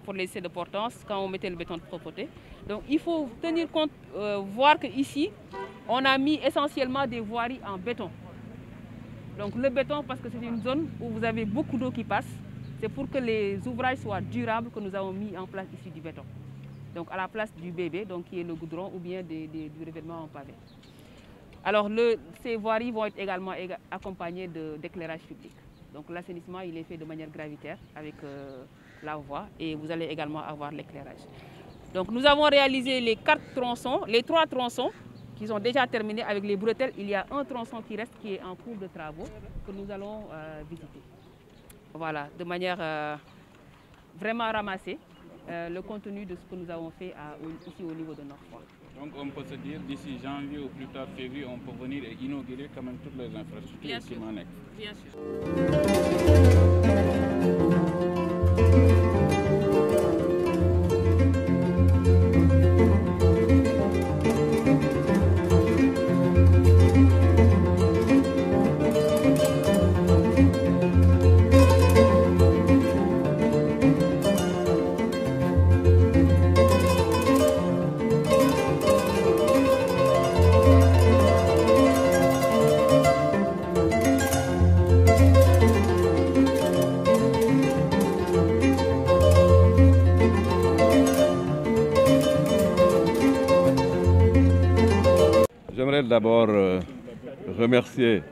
pour les essais de portance quand on mettait le béton de propreté. Donc il faut tenir compte, voir qu'ici, on a mis essentiellement des voiries en béton. Donc le béton, parce que c'est une zone où vous avez beaucoup d'eau qui passe, c'est pour que les ouvrages soient durables que nous avons mis en place ici du béton. Donc à la place du bébé, donc qui est le goudron ou bien du revêtement en pavé. Alors ces voiries vont être également accompagnées d'éclairage public. Donc l'assainissement, il est fait de manière gravitaire avec la voie et vous allez également avoir l'éclairage. Donc nous avons réalisé les 3 tronçons qui sont déjà terminés avec les bretelles. Il y a un tronçon qui reste qui est en cours de travaux que nous allons visiter. Voilà, de manière vraiment ramassée. Le contenu de ce que nous avons fait ici au niveau de Nord-Foire. Donc on peut se dire d'ici janvier ou plus tard février, on peut venir et inaugurer quand même toutes les infrastructures qui m'en est. Bien sûr. J'aimerais d'abord remercier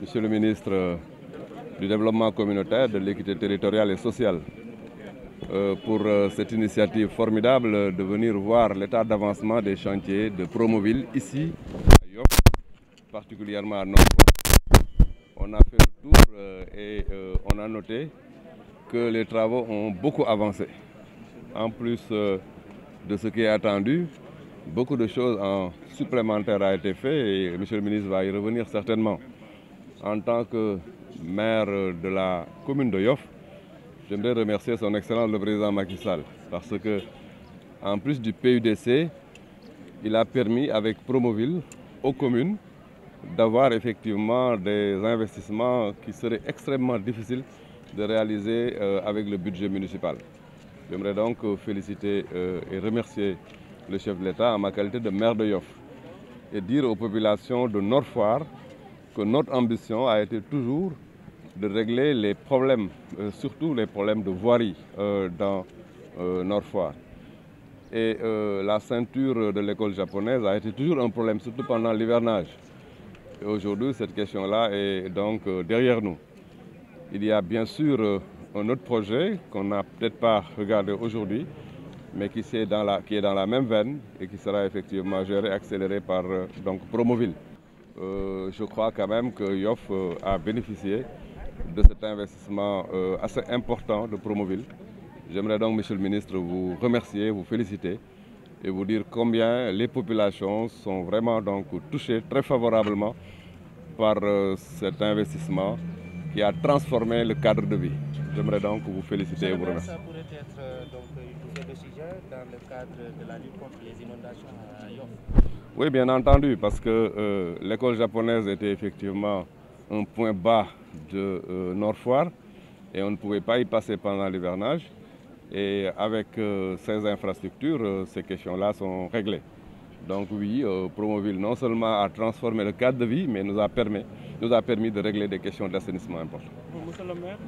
Monsieur le ministre du Développement communautaire, de l'équité territoriale et sociale pour cette initiative formidable de venir voir l'état d'avancement des chantiers de Promoville ici à Yoff, particulièrement à Nord-Foire. On a fait le tour et on a noté que les travaux ont beaucoup avancé. En plus de ce qui est attendu, beaucoup de choses en supplémentaire a été fait et M. le ministre va y revenir certainement. En tant que maire de la commune de Yoff, j'aimerais remercier son Excellence le président Macky Sall parce que, en plus du PUDC, il a permis avec Promoville aux communes d'avoir effectivement des investissements qui seraient extrêmement difficiles de réaliser avec le budget municipal. J'aimerais donc féliciter et remercier le chef de l'État en ma qualité de maire de Yoff et dire aux populations de Nord-Foire que notre ambition a été toujours de régler les problèmes, surtout les problèmes de voirie dans Nord-Foire. Et la ceinture de l'école japonaise a été toujours un problème, surtout pendant l'hivernage. Et aujourd'hui, cette question-là est donc derrière nous. Il y a bien sûr un autre projet qu'on n'a peut-être pas regardé aujourd'hui, mais qui est dans la même veine et qui sera effectivement géré, accéléré par Promoville. Je crois quand même que Yoff a bénéficié de cet investissement assez important de Promoville. J'aimerais donc, Monsieur le ministre, vous remercier, vous féliciter et vous dire combien les populations sont vraiment donc touchées très favorablement par cet investissement qui a transformé le cadre de vie. J'aimerais donc vous féliciter et vous remercier. Ça pourrait être donc une bouffée d'oxygène dans le cadre de la lutte contre les inondations à Yoff. Oui, bien entendu, parce que l'école japonaise était effectivement un point bas de Nord-Foire et on ne pouvait pas y passer pendant l'hivernage. Et avec ces infrastructures, ces questions-là sont réglées. Donc oui, Promoville non seulement a transformé le cadre de vie, mais nous a permis de régler des questions d'assainissement importantes. Monsieur le maire,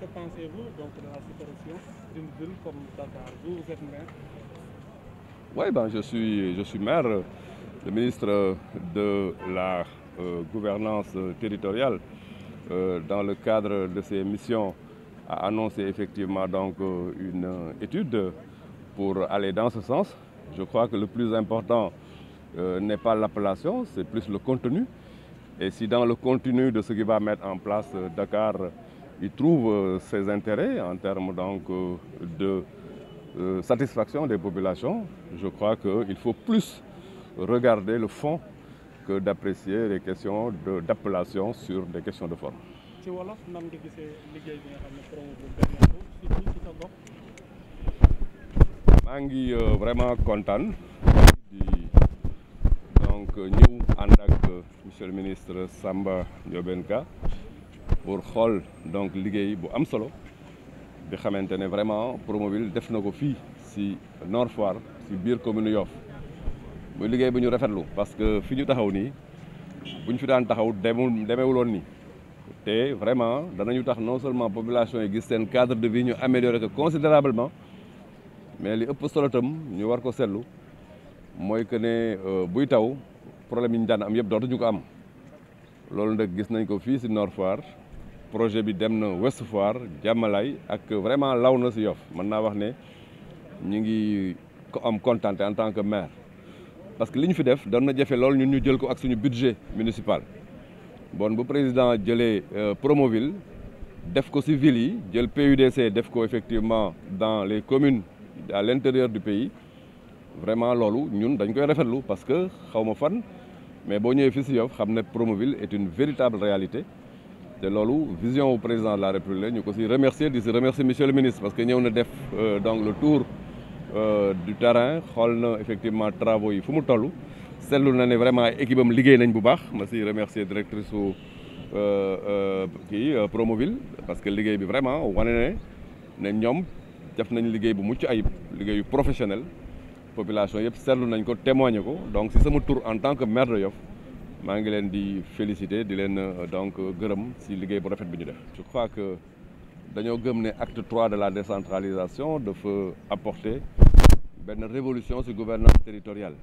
que pensez-vous donc de la situation d'une ville comme Dakar? Vous êtes maire? Oui, ben, je suis maire. Le ministre de la gouvernance territoriale, dans le cadre de ses missions, a annoncé effectivement donc une étude pour aller dans ce sens. Je crois que le plus important n'est pas l'appellation, c'est plus le contenu. Et si dans le contenu de ce qui va mettre en place Dakar, il trouve ses intérêts en termes donc de satisfaction des populations, je crois qu'il faut plus regarder le fond que d'apprécier les questions d'appellation sur des questions de forme. ci wolof nan nga gisee liggéey bi nga xam ne Promoville def na ko surtout ci sa gox. maa ngi vraiment kontaan di donc ñëw ànd ak monsieur le ministre Samba Ndiobène Ka pour xool donc liggéey bu am solo bi xamante ne vraiment Promoville def na ko fii si Nord Foire si biir commune Yoff muy liggéey bu ñu rafetlu parce que fi ñu taxaw nii bu ñu fi daan taxaw demeewuloon nii te vraiment danañu tax non seulement population yi gis seen cadre de vie ñu améliorer ko considérablement mais li ëpp solo tam ñu war ko seetlu mooy que ne buy taw problème yi ñu daan am yëpp dootuñu ko am loolu nag gis nañ ko fii si Nord Foire projet bi dem na Ouest Foire Diamalaye ak vraiment law na si Yoff mën naa wax ne ñu ngi am contenté en tant que maire parce que li ñu fi def doon na jafe loolu ñun ñu jël ko ak suñu budget municipal bon bu président jëlee Promoville def ko si ville yi jël PUDC def ko effectivement dans les communes à l'intérieur du pays vraiment loolu ñun dañ koy rafetlu parce que xaw ma fan mais boo ñëwee fii si Yoff xam ne Promoville est une véritable réalité te loolu vision au président de la République ñu ko si remercier di si remercier monsieur le ministre parce que ñëw na def donc le tour du terrain xool na effectivement travaux yi fu mu toll seetlu na ne vraiment équipe am liggéey nañ bu baax ma si remercier directrice su Promoville parce que liggéey bi vraiment wane ne ñoom def nañ liggéey bu mucc ayib liggéeyu professionnel population yëpp seetlu nañ ko témoigner ko donc si sama tour en tant que maire de Yoff maa ngi leen di féliciter di leen donc gërëm si liggéey bu rafet bi ñu def. Je crois que dañoo gëm ne acte 3 de la décentralisation dafa apporter benn révolution si gouvernance territoriale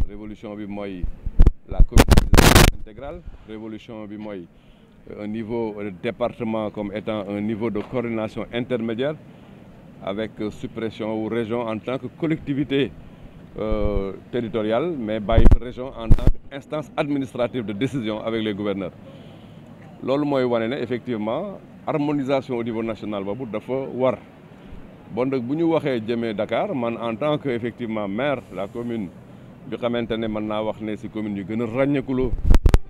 révolution bi mooy la communalisation intégrale révolution bi mooy un niveau de département comme étant un niveau de coordination intermédiaire avec suppression ou région en tant que collectivité territoriale mais bàyyi région en tant qu'instance administrative de décision avec les gouverneurs loolu mooy wane ne effectivement harmonisation au niveau national boobu dafa war bon nag bu ñu waxee jëmee Dakar man en tant que effectivement maire la commune bi xamante ne mën naa wax ne si commune yu gën a ràññeekuloo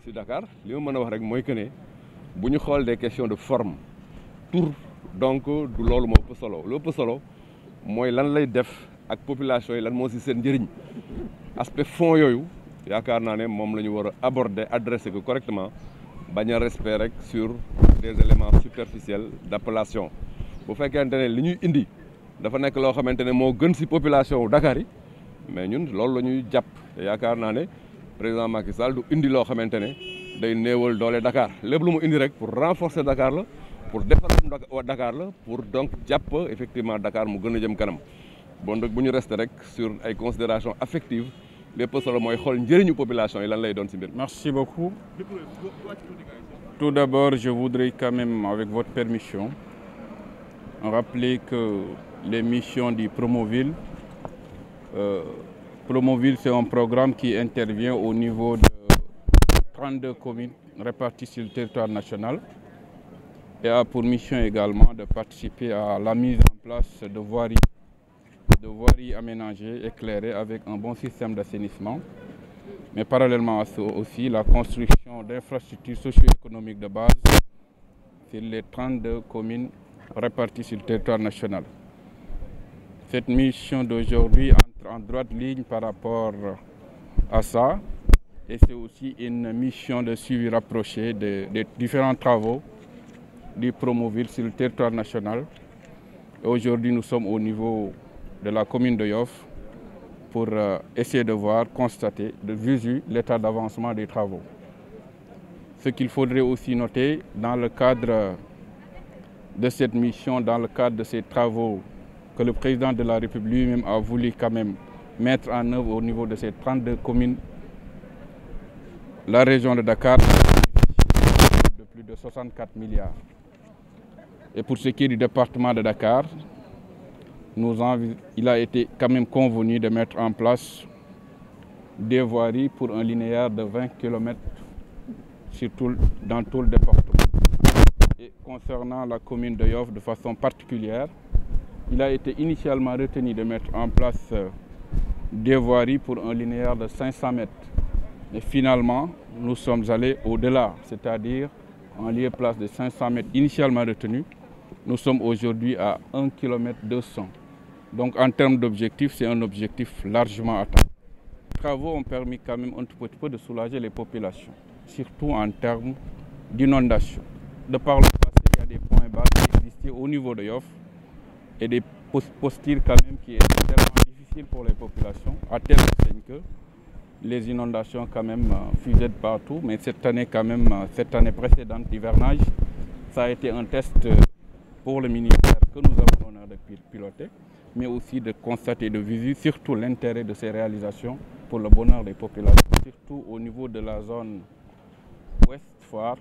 si Dakar li ma mën a wax rek mooy que ne bu ñu xool des questions de forme tour donc du loolu moo ëpp solo lu ëpp solo mooy lan lay def ak population yi lan moo si seen njëriñ aspect fond yooyu yaakaar naa ne moom la ñu war a aborder adresser ko correctement bañ a respect rek sur des éléments superficiels d'appellation bu fekkente ne li ñuy indi dafa nekk loo xamante ne moo gën si population wu Dakar yi mais ñun loolu la ñuy jàpp te yaakaar naa ne président Macky Sall du indi loo xamante ne day néewal doole Dakar lépp lu mu indi rek pour renforcer Dakar la pour développer Dakar la pour donc jàpp effectivement Dakar mu gën a jëm kanam bon nag bu ñu rester rek sur ay considérations affectives lépp solo mooy xool njëriñu population yi lan lay doon si mbir. Merci beaucoup. Tout d'abord, je voudrais quand même, avec votre permission, rappeler que les missions du Promoville, Promoville, c'est un programme qui intervient au niveau de 32 communes réparties sur le territoire national et a pour mission également de participer à la mise en place de voiries aménagées, éclairées avec un bon système d'assainissement. Mais parallèlement à ça aussi, la construction d'infrastructures socio-économiques de base sur les 32 communes réparties sur le territoire national. Cette mission d'aujourd'hui entre en droite ligne par rapport à ça et c'est aussi une mission de suivi rapproché des différents travaux du Promoville sur le territoire national. Aujourd'hui, nous sommes au niveau de la commune de Yoff pour essayer de voir, constater, de visu l'état d'avancement des travaux. Ce qu'il faudrait aussi noter dans le cadre de cette mission, dans le cadre de ces travaux que le président de la République lui-même a voulu quand même mettre en œuvre au niveau de ces 32 communes, la région de Dakar de plus de 64 milliards. Et pour ce qui est du département de Dakar, il a été quand même convenu de mettre en place des voiries pour un linéaire de 20 km dans tout le département. Et concernant la commune de Yoff de façon particulière, il a été initialement retenu de mettre en place des voiries pour un linéaire de 500 mètres. Et finalement, nous sommes allés au-delà, c'est-à-dire en lieu et place de 500 mètres initialement retenu, nous sommes aujourd'hui à 1 km 200. Donc en termes d'objectif, c'est un objectif largement atteint. Les travaux ont permis quand même un tout petit peu de soulager les populations, surtout en termes d'inondation. De par le passé, il y a des points bas qui existaient au niveau de Yoff, et des postures quand même qui étaient tellement difficiles pour les populations, à telle enseigne que les inondations quand même fusaient de partout. Mais cette année quand même, cette année précédente d'hivernage, ça a été un test pour le ministère que nous avons l'honneur de piloter, mais aussi de constater de visu surtout l'intérêt de ces réalisations pour le bonheur des populations, surtout au niveau de la zone Ouest Foire.